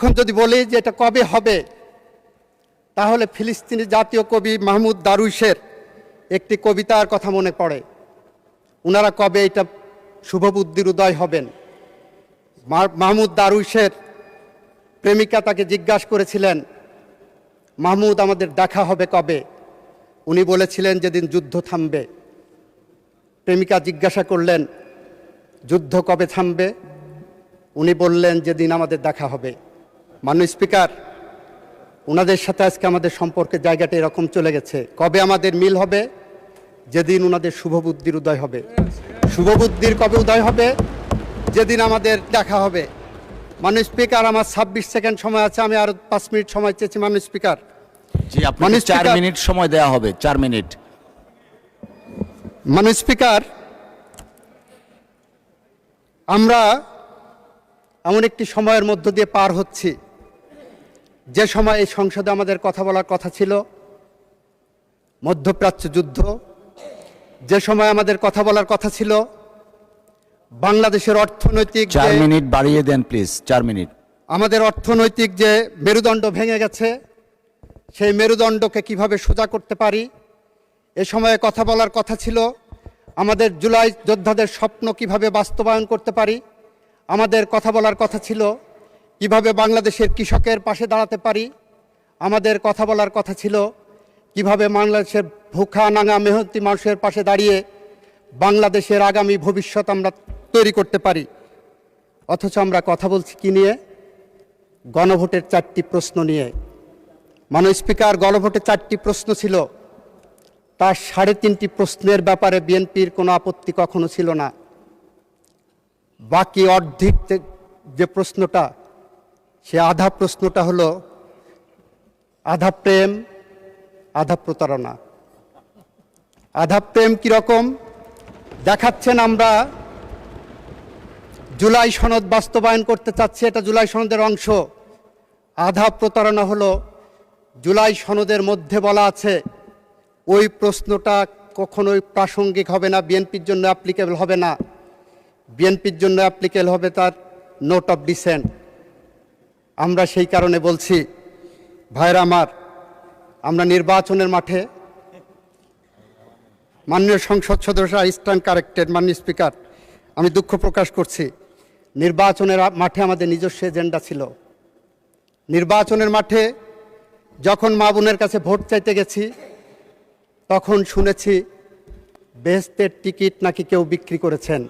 এখন যদি বলি যে এটা কবে হবে, তাহলে ফিলিস্তিনি জাতীয় কবি মাহমুদ দারুইশের একটি কবিতার কথা মনে পড়ে। ওনারা কবে এটা শুভবুদ্ধির উদয় হবেন। মাহমুদ দারুইশের প্রেমিকা তাকে জিজ্ঞাসা করেছিলেন, মাহমুদ আমাদের দেখা হবে কবে? উনি বলেছিলেন যেদিন যুদ্ধ থামবে। প্রেমিকা জিজ্ঞাসা করলেন, যুদ্ধ কবে থামবে? উনি বললেন যেদিন আমাদের দেখা হবে। মাননীয় স্পিকার, ওনাদের সাথে আজকে আমাদের সম্পর্কের জায়গাটা এরকম চলে গেছে। কবে আমাদের মিল হবে? যেদিন ওনাদের শুভবুদ্ধির উদয় হবে। শুভবুদ্ধির কবে উদয় হবে? যেদিন আমাদের দেখা হবে। মাননীয় স্পিকার, আমার 26 সেকেন্ড সময় আছে, আমি আরো 5 মিনিট সময় চেয়েছি। মাননীয় স্পিকার, জি, আপনাকে 4 মিনিট সময় দেওয়া হবে। 4 মিনিট। মাননীয় স্পিকার, আমরা এমন একটি সময়ের মধ্য দিয়ে পার হচ্ছি, যে সময় এই সংসদে আমাদের কথা বলার কথা ছিল মধ্যপ্রাচ্য যুদ্ধ, যে সময় আমাদের কথা বলার কথা ছিল বাংলাদেশের অর্থনৈতিক। 4 মিনিট বাড়িয়ে দেন প্লিজ। 4 মিনিট। আমাদের অর্থনৈতিক যে মেরুদণ্ড ভেঙে গেছে, সেই মেরুদণ্ডকে কিভাবে সোজা করতে পারি, এ সময়ে কথা বলার কথা ছিল আমাদের জুলাই যোদ্ধাদের স্বপ্ন কিভাবে বাস্তবায়ন করতে পারি। আমাদের কথা বলার কথা ছিল কিভাবে বাংলাদেশের কৃষকের পাশে দাঁড়াতে পারি। আমাদের কথা বলার কথা ছিল কিভাবে বাংলাদেশের ভুখা নাঙা মেহনতি মানুষের পাশে দাঁড়িয়ে বাংলাদেশের আগামী ভবিষ্যৎ আমরা তৈরি করতে পারি। অথচ আমরা কথা বলছি কি নিয়ে? গণভোটের 4টি প্রশ্ন নিয়ে। মাননীয় স্পিকার, গণভোটের 4টি প্রশ্ন ছিল, তার 3.5টি প্রশ্নের ব্যাপারে বিএনপির কোনো আপত্তি কখনো ছিল না। বাকি অর্ধেক যে প্রশ্নটা, সে আধা প্রশ্নটা হলো আধা প্রেম আধা প্রতারণা। আধা প্রেম কীরকম দেখাচ্ছেন? আমরা জুলাই সনদ বাস্তবায়ন করতে চাচ্ছি, এটা জুলাই সনদের অংশ। আধা প্রতারণা হলো জুলাই সনদের মধ্যে বলা আছে ওই প্রশ্নটা কখনোই প্রাসঙ্গিক হবে না, বিএনপির জন্য অ্যাপ্লিকেবল হবে না। বিএনপির জন্য অ্যাপ্লিকেবল হবে তার নোট অফ ডিসেন্ট। আমরা সেই কারণে বলছি, ভাইরা আমার, আমরা নির্বাচনের মাঠে, মাননীয় সংসদ সদস্য স্ট্যান্ড কারেক্টেড। মাননীয় স্পিকার, আমি দুঃখ প্রকাশ করছি, নির্বাচনের মাঠে আমাদের নিজস্ব এজেন্ডা ছিল। নির্বাচনের মাঠে যখন মা বোনের কাছে ভোট চাইতে গেছি, তখন শুনেছি বেহেশতের টিকিট নাকি কেউ বিক্রি করেছেন।